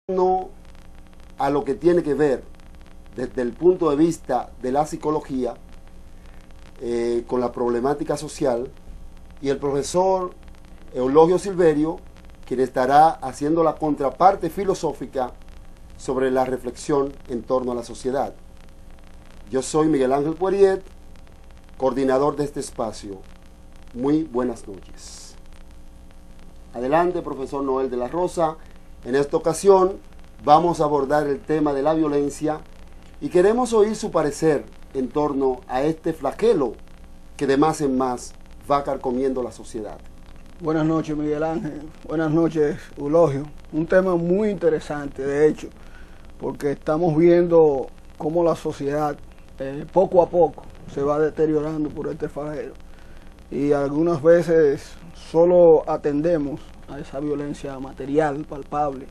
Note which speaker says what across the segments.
Speaker 1: No a lo que tiene que ver desde el punto de vista de la psicología con la problemática social, y el profesor Eulogio Silverio, quien estará haciendo la contraparte filosófica sobre la reflexión en torno a la sociedad. Yo soy Miguel Ángel Poirier, coordinador de este espacio. Muy buenas noches. Adelante, profesor Noel de la Rosa. En esta ocasión vamos a abordar el tema de la violencia y queremos oír su parecer en torno a este flagelo que de más en más va carcomiendo la sociedad.
Speaker 2: Buenas noches, Miguel Ángel. Buenas noches, Eulogio. Un tema muy interesante, de hecho, porque estamos viendo cómo la sociedad poco a poco se va deteriorando por este flagelo. Y algunas veces solo atendemos a esa violencia material, palpable,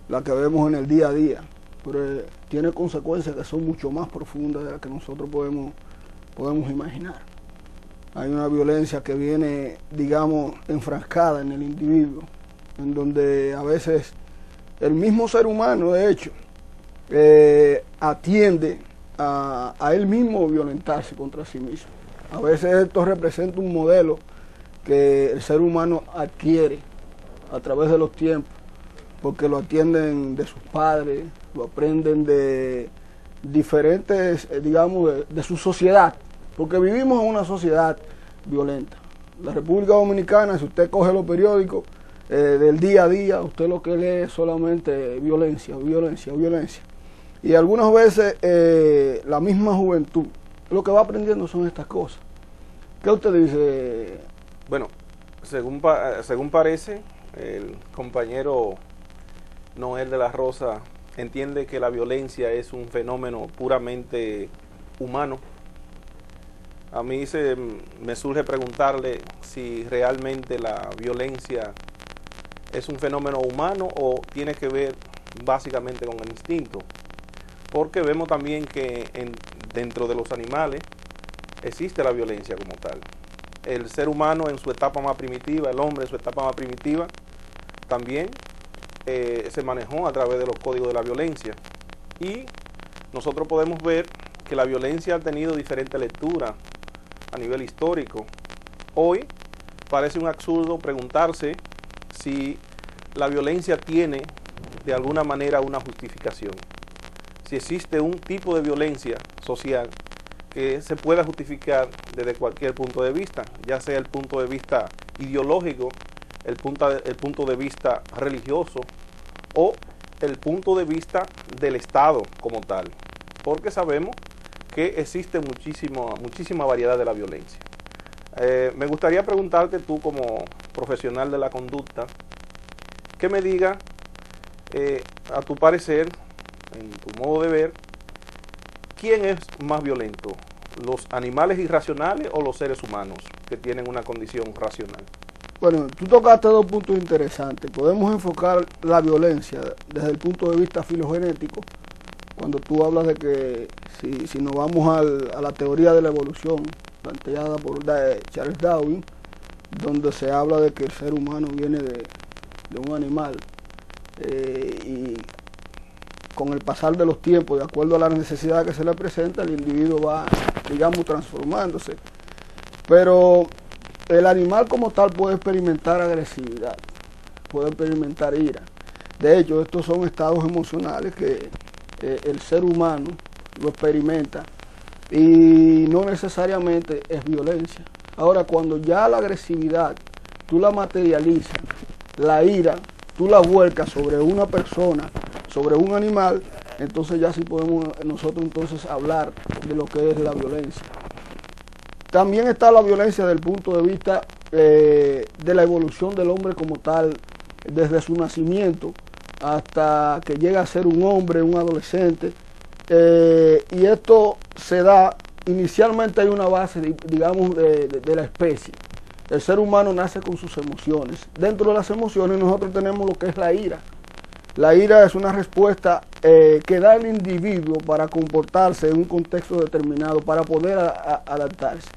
Speaker 2: la que vemos en el día a día, pero tiene consecuencias que son mucho más profundas de las que nosotros podemos imaginar. Hay una violencia que viene, digamos, enfrascada en el individuo, en donde a veces el mismo ser humano, de hecho, atiende a él mismo violentarse contra sí mismo. A veces esto representa un modelo que el ser humano adquiere a través de los tiempos, porque lo atienden de sus padres, lo aprenden de diferentes, digamos, de su sociedad, porque vivimos en una sociedad violenta. La República Dominicana, si usted coge los periódicos del día a día, usted lo que lee es solamente violencia, violencia, violencia. Y algunas veces la misma juventud lo que va aprendiendo son estas cosas. ¿Qué usted dice?
Speaker 3: Bueno, según parece, el compañero Noel de la Rosa entiende que la violencia es un fenómeno puramente humano. A mí me surge preguntarle si realmente la violencia es un fenómeno humano o tiene que ver básicamente con el instinto. Porque vemos también que dentro de los animales existe la violencia como tal. El ser humano en su etapa más primitiva, el hombre en su etapa más primitiva, también se manejó a través de los códigos de la violencia. Y nosotros podemos ver que la violencia ha tenido diferentes lecturas a nivel histórico. Hoy parece un absurdo preguntarse si la violencia tiene de alguna manera una justificación. Si existe un tipo de violencia social que se pueda justificar desde cualquier punto de vista, ya sea el punto de vista ideológico, el punto de vista religioso o el punto de vista del Estado como tal, porque sabemos que existe muchísima variedad de la violencia. Me gustaría preguntarte tú como profesional de la conducta, que me diga, a tu parecer, en tu modo de ver, ¿quién es más violento? ¿Los animales irracionales o los seres humanos que tienen una condición racional?
Speaker 2: Bueno, tú tocaste dos puntos interesantes. Podemos enfocar la violencia desde el punto de vista filogenético, cuando tú hablas de que si nos vamos a la teoría de la evolución planteada por Charles Darwin, donde se habla de que el ser humano viene de un animal, y con el pasar de los tiempos, de acuerdo a la necesidad que se le presenta, el individuo va, digamos, transformándose. Pero el animal como tal puede experimentar agresividad, puede experimentar ira. De hecho, estos son estados emocionales que el ser humano lo experimenta y no necesariamente es violencia. Ahora, cuando ya la agresividad tú la materializas, la ira tú la vuelcas sobre una persona, sobre un animal, entonces ya sí podemos nosotros entonces hablar de lo que es la violencia. También está la violencia desde el punto de vista de la evolución del hombre como tal, desde su nacimiento hasta que llega a ser un hombre, un adolescente, y esto se da, inicialmente hay una base, digamos, de la especie. El ser humano nace con sus emociones. Dentro de las emociones nosotros tenemos lo que es la ira. La ira es una respuesta que da el individuo para comportarse en un contexto determinado, para poder adaptarse.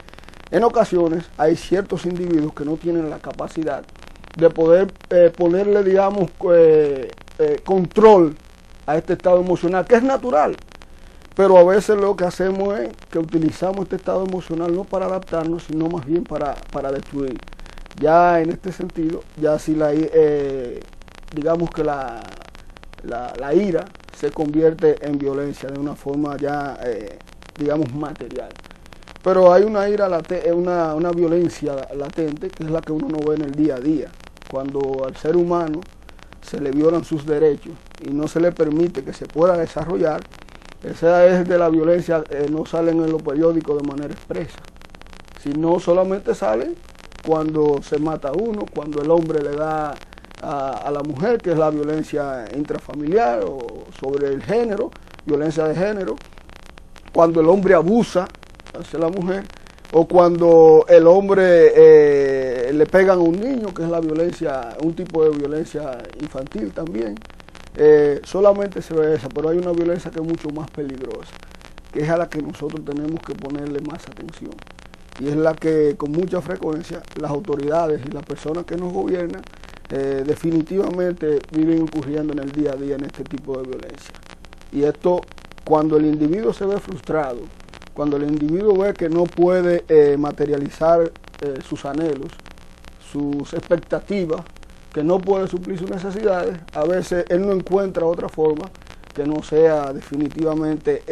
Speaker 2: En ocasiones hay ciertos individuos que no tienen la capacidad de poder ponerle, digamos, control a este estado emocional, que es natural. Pero a veces lo que hacemos es que utilizamos este estado emocional no para adaptarnos, sino más bien para destruir. Ya en este sentido, ya si digamos que la ira se convierte en violencia de una forma ya, digamos, material. Pero hay una ira, una violencia latente, que es la que uno no ve en el día a día, cuando al ser humano se le violan sus derechos y no se le permite que se pueda desarrollar. Esa es de la violencia, no salen en los periódicos de manera expresa, sino solamente salen cuando se mata a uno, cuando el hombre le da a la mujer, que es la violencia intrafamiliar o sobre el género, violencia de género, cuando el hombre abusa hacia la mujer, o cuando el hombre le pegan a un niño, que es la violencia, un tipo de violencia infantil también. Solamente se ve esa, pero hay una violencia que es mucho más peligrosa, que es a la que nosotros tenemos que ponerle más atención, y es la que con mucha frecuencia las autoridades y las personas que nos gobiernan definitivamente viven incurriendo en el día a día en este tipo de violencia. Y esto, cuando el individuo se ve frustrado, cuando el individuo ve que no puede materializar sus anhelos, sus expectativas, que no puede suplir sus necesidades, a veces él no encuentra otra forma que no sea definitivamente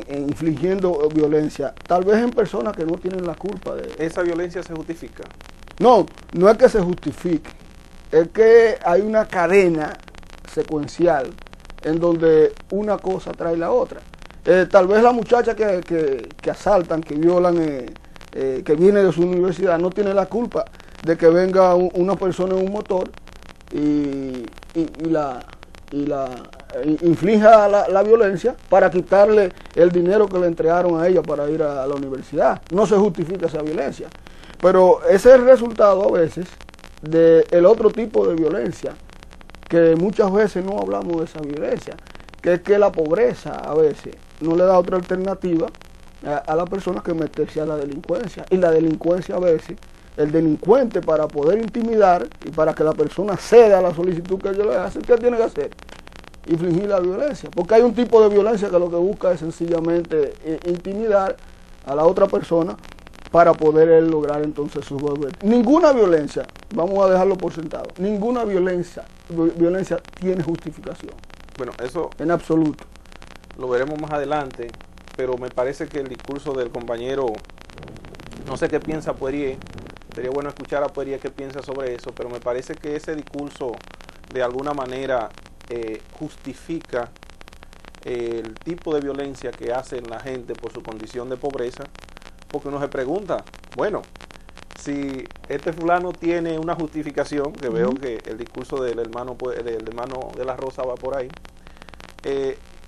Speaker 2: infligiendo violencia, tal vez en personas que no tienen la culpa de...
Speaker 3: ¿Esa violencia se justifica?
Speaker 2: No, no es que se justifique, es que hay una cadena secuencial en donde una cosa trae la otra. Tal vez la muchacha que asaltan, que violan, que viene de su universidad, no tiene la culpa de que venga una persona en un motor y inflija la violencia para quitarle el dinero que le entregaron a ella para ir a la universidad. No se justifica esa violencia, pero ese es el resultado a veces del otro tipo de violencia, que muchas veces no hablamos de esa violencia, que es que la pobreza a veces no le da otra alternativa a las personas que meterse a la delincuencia, y la delincuencia a veces, el delincuente, para poder intimidar y para que la persona ceda a la solicitud que ellos le hacen, ¿qué tiene que hacer? Infligir la violencia, porque hay un tipo de violencia que lo que busca es sencillamente intimidar a la otra persona para poder él lograr entonces su deber. Ninguna violencia, vamos a dejarlo por sentado, ninguna violencia tiene justificación.
Speaker 3: Bueno, eso
Speaker 2: en absoluto.
Speaker 3: Lo veremos más adelante, pero me parece que el discurso del compañero, no sé qué piensa Poirier, sería bueno escuchar a Poirier qué piensa sobre eso, pero me parece que ese discurso de alguna manera justifica el tipo de violencia que hacen la gente por su condición de pobreza, porque uno se pregunta, bueno, si este fulano tiene una justificación, que veo que el discurso del hermano de la Rosa va por ahí,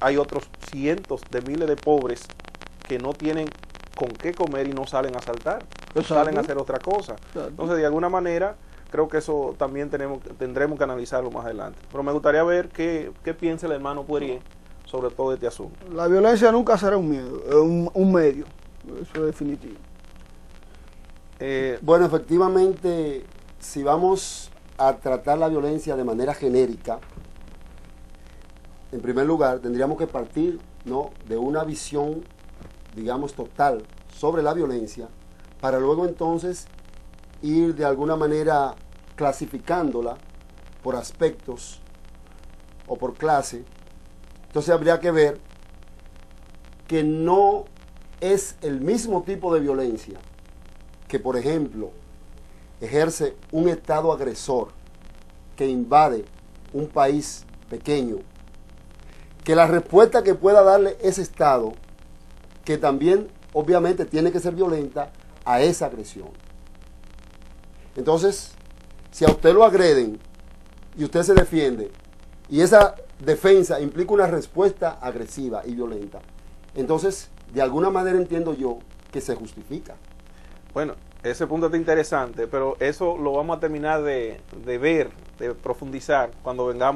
Speaker 3: hay otros cientos de miles de pobres que no tienen con qué comer y no salen a asaltar, no salen a hacer otra cosa. Exacto. Entonces, de alguna manera, creo que eso también tendremos que analizarlo más adelante. Pero me gustaría ver qué piensa el hermano Poirier sobre todo este asunto.
Speaker 2: La violencia nunca será un miedo, un medio, eso es definitivo.
Speaker 1: Bueno, efectivamente, si vamos a tratar la violencia de manera genérica, en primer lugar, tendríamos que partir, ¿no?, de una visión, digamos, total sobre la violencia, para luego entonces ir de alguna manera clasificándola por aspectos o por clase. Entonces habría que ver que no es el mismo tipo de violencia que, por ejemplo, ejerce un Estado agresor que invade un país pequeño, que la respuesta que pueda darle ese Estado, que también obviamente tiene que ser violenta a esa agresión. Entonces, si a usted lo agreden y usted se defiende, y esa defensa implica una respuesta agresiva y violenta, entonces, de alguna manera entiendo yo que se justifica.
Speaker 3: Bueno, ese punto está interesante, pero eso lo vamos a terminar de ver, de profundizar cuando vengamos